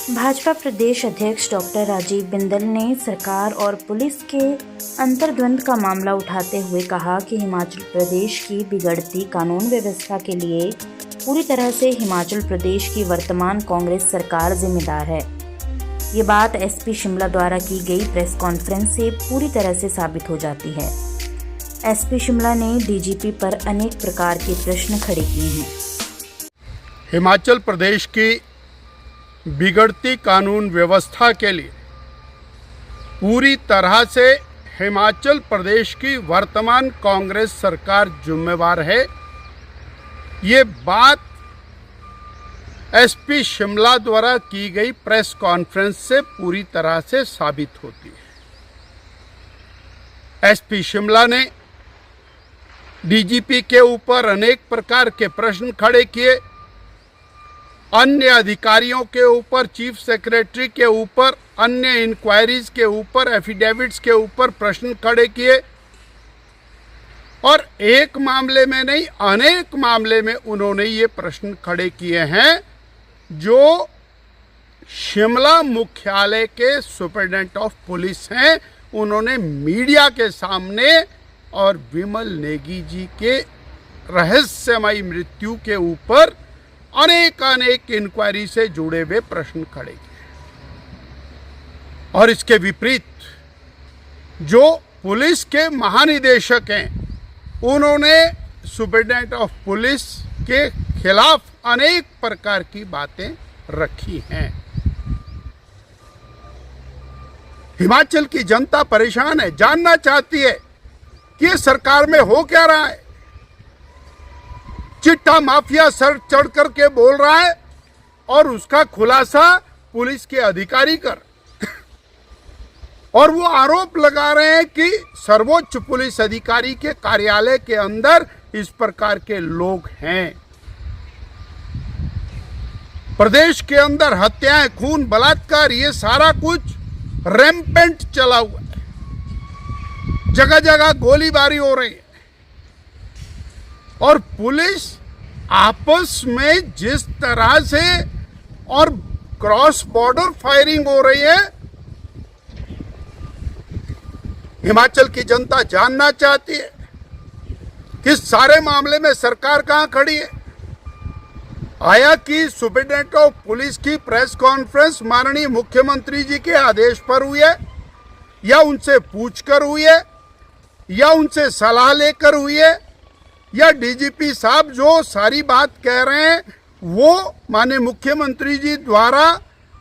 भाजपा प्रदेश अध्यक्ष डॉक्टर राजीव बिंदल ने सरकार और पुलिस के अंतर्द्वंद का मामला उठाते हुए कहा कि हिमाचल प्रदेश की बिगड़ती कानून व्यवस्था के लिए पूरी तरह से हिमाचल प्रदेश की वर्तमान कांग्रेस सरकार जिम्मेदार है। ये बात एसपी शिमला द्वारा की गई प्रेस कॉन्फ्रेंस से पूरी तरह से साबित हो जाती है। एसपी शिमला ने डीजीपी पर अनेक प्रकार के प्रश्न खड़े किए हैं। हिमाचल प्रदेश की बिगड़ती कानून व्यवस्था के लिए पूरी तरह से हिमाचल प्रदेश की वर्तमान कांग्रेस सरकार जिम्मेवार है। ये बात एसपी शिमला द्वारा की गई प्रेस कॉन्फ्रेंस से पूरी तरह से साबित होती है। एसपी शिमला ने डीजीपी के ऊपर अनेक प्रकार के प्रश्न खड़े किए, अन्य अधिकारियों के ऊपर, चीफ सेक्रेटरी के ऊपर, अन्य इंक्वायरीज के ऊपर, एफिडेविट्स के ऊपर प्रश्न खड़े किए और एक मामले में नहीं अनेक मामले में उन्होंने ये प्रश्न खड़े किए हैं जो शिमला मुख्यालय के सुपरिटेंडेंट ऑफ पुलिस हैं। उन्होंने मीडिया के सामने और विमल नेगी जी के रहस्यमयी मृत्यु के ऊपर अनेक इंक्वायरी से जुड़े हुए प्रश्न खड़े किए और इसके विपरीत जो पुलिस के महानिदेशक हैं उन्होंने सुपरिटेंडेंट ऑफ पुलिस के खिलाफ अनेक प्रकार की बातें रखी हैं। हिमाचल की जनता परेशान है, जानना चाहती है कि सरकार में हो क्या रहा है। चिट्टा माफिया सर चढ़ करके बोल रहा है और उसका खुलासा पुलिस के अधिकारी कर और वो आरोप लगा रहे हैं कि सर्वोच्च पुलिस अधिकारी के कार्यालय के अंदर इस प्रकार के लोग हैं। प्रदेश के अंदर हत्याएं, खून, बलात्कार, ये सारा कुछ रैम्पेंट चला हुआ है। जगह जगह गोलीबारी हो रही है और पुलिस आपस में जिस तरह से और क्रॉस बॉर्डर फायरिंग हो रही है, हिमाचल की जनता जानना चाहती है कि सारे मामले में सरकार कहां खड़ी है। आया कि सुपरिटेंडेंट ऑफ पुलिस की प्रेस कॉन्फ्रेंस माननीय मुख्यमंत्री जी के आदेश पर हुई है या उनसे पूछकर हुई है या उनसे सलाह लेकर हुई है या डीजीपी साहब जो सारी बात कह रहे हैं वो माननीय मुख्यमंत्री जी द्वारा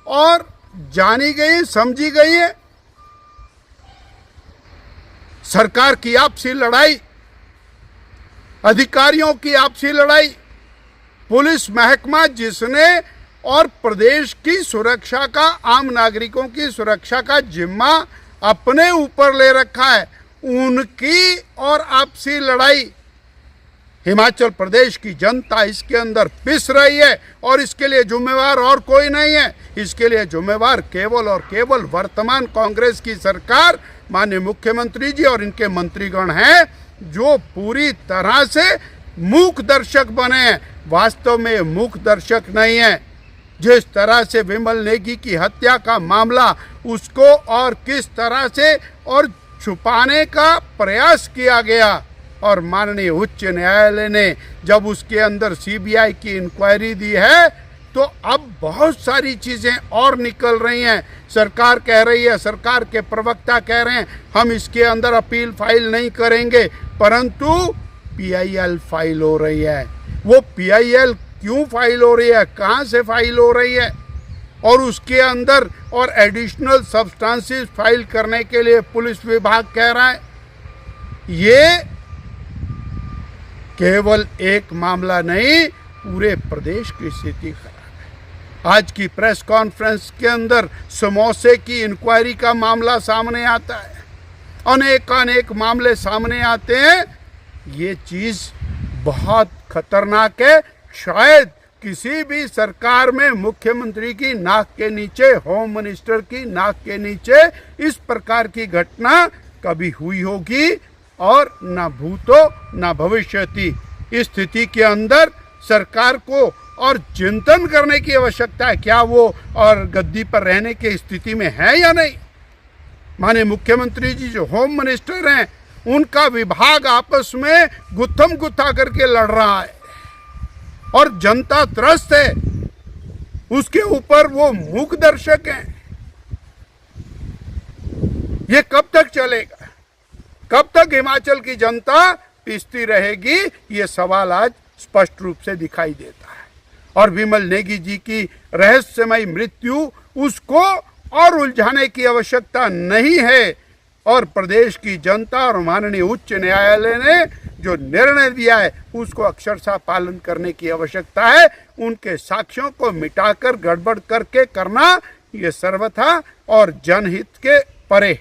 और जानी गई, समझी गई है। सरकार की आपसी लड़ाई, अधिकारियों की आपसी लड़ाई, पुलिस महकमा जिसने और प्रदेश की सुरक्षा का, आम नागरिकों की सुरक्षा का जिम्मा अपने ऊपर ले रखा है, उनकी और आपसी लड़ाई हिमाचल प्रदेश की जनता इसके अंदर पिस रही है और इसके लिए जिम्मेवार और कोई नहीं है। इसके लिए जिम्मेवार केवल और केवल वर्तमान कांग्रेस की सरकार, माननीय मुख्यमंत्री जी और इनके मंत्रीगण हैं जो पूरी तरह से मूक दर्शक बने हैं। वास्तव में मूक दर्शक नहीं है। जिस तरह से विमल नेगी की हत्या का मामला उसको और किस तरह से और छुपाने का प्रयास किया गया और माननीय उच्च न्यायालय ने जब उसके अंदर सीबीआई की इंक्वायरी दी है तो अब बहुत सारी चीज़ें और निकल रही हैं। सरकार कह रही है, सरकार के प्रवक्ता कह रहे हैं हम इसके अंदर अपील फाइल नहीं करेंगे, परंतु पीआईएल फाइल हो रही है। वो पीआईएल क्यों फाइल हो रही है, कहाँ से फाइल हो रही है और उसके अंदर और एडिशनल सब्सटेंसेस फाइल करने के लिए पुलिस विभाग कह रहा है। ये केवल एक मामला नहीं, पूरे प्रदेश की स्थिति खराब है। आज की प्रेस कॉन्फ्रेंस के अंदर समोसे की इंक्वायरी का मामला सामने आता है, अनेक मामले सामने आते हैं। ये चीज़ बहुत खतरनाक है। शायद किसी भी सरकार में मुख्यमंत्री की नाक के नीचे, होम मिनिस्टर की नाक के नीचे इस प्रकार की घटना कभी हुई होगी और न भूतो न भविष्यति। इस स्थिति के अंदर सरकार को और चिंतन करने की आवश्यकता है, क्या वो और गद्दी पर रहने की स्थिति में है या नहीं। माननीय मुख्यमंत्री जी जो होम मिनिस्टर हैं, उनका विभाग आपस में गुत्थम गुत्था करके लड़ रहा है और जनता त्रस्त है, उसके ऊपर वो मूक दर्शक हैं। ये कब तक चलेगा? कब तक हिमाचल की जनता पिसती रहेगी? ये सवाल आज स्पष्ट रूप से दिखाई देता है। और विमल नेगी जी की रहस्यमयी मृत्यु, उसको और उलझाने की आवश्यकता नहीं है। और प्रदेश की जनता और माननीय उच्च न्यायालय ने जो निर्णय दिया है, उसको अक्षरशः पालन करने की आवश्यकता है। उनके साक्ष्यों को मिटाकर गड़बड़ करके करना, ये सर्वथा और जनहित के परे।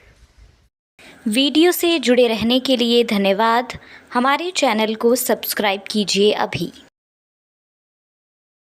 वीडियो से जुड़े रहने के लिए धन्यवाद। हमारे चैनल को सब्सक्राइब कीजिए अभी।